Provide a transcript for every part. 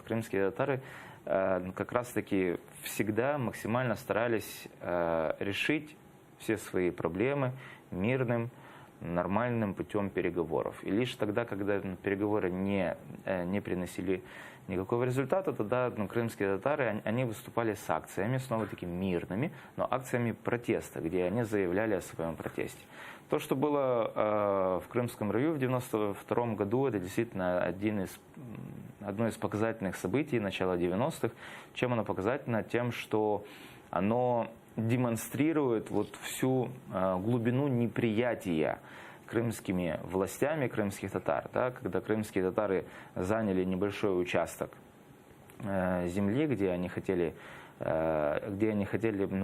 крымские татары как раз-таки всегда максимально старались решить все свои проблемы мирным, нормальным путем переговоров. И лишь тогда, когда переговоры не приносили никакого результата, тогда крымские татары, они выступали с акциями, снова-таки мирными, но акциями протеста, где они заявляли о своем протесте. То, что было в Крымском раю в 1992 году, это действительно одно из показательных событий начала 90-х. Чем оно показательно? Тем, что оно демонстрирует вот всю глубину неприятия крымскими властями крымских татар. Да, когда крымские татары заняли небольшой участок земли, где они хотели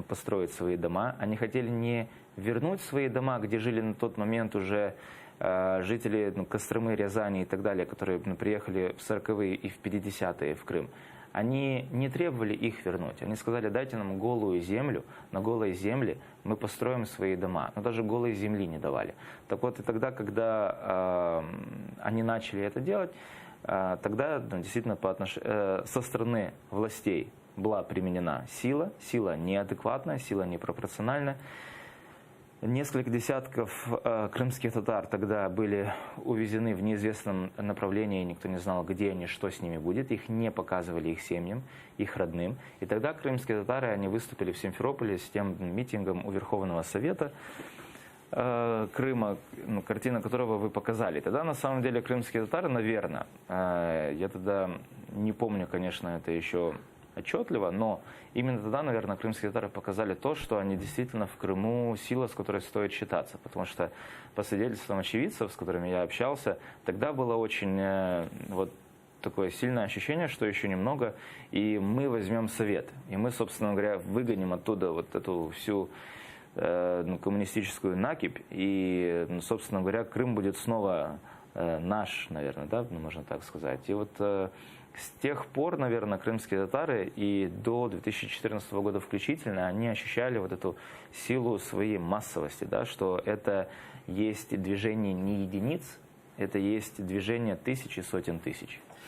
построить свои дома, они хотели не вернуть свои дома, где жили на тот момент уже жители Костромы, Рязани и так далее, которые приехали в 40-е и в 50-е в Крым. Они не требовали их вернуть. Они сказали: дайте нам голую землю, на голой земле мы построим свои дома. Но даже голой земли не давали. Так вот, и тогда, когда они начали это делать, тогда действительно со стороны властей была применена сила неадекватная, сила непропорциональная. Несколько десятков крымских татар тогда были увезены в неизвестном направлении, никто не знал, где они, что с ними будет. Их не показывали их семьям, их родным. И тогда крымские татары, они выступили в Симферополе с тем митингом у Верховного Совета Крыма, картина которого вы показали. Тогда на самом деле крымские татары, наверное, я тогда не помню, конечно, это еще отчетливо, но именно тогда, наверное, крымские татары показали то, что они действительно в Крыму сила, с которой стоит считаться. Потому что по свидетельствам очевидцев, с которыми я общался, тогда было очень вот такое сильное ощущение, что еще немного, и мы возьмем совет. И мы, собственно говоря, выгоним оттуда вот эту всю коммунистическую накипь, и, собственно говоря, Крым будет снова наш, наверное, да, можно так сказать. И вот с тех пор, наверное, крымские татары и до 2014 года включительно, они ощущали вот эту силу своей массовости, да, что это есть движение не единиц, это есть движение тысяч и сотен тысяч.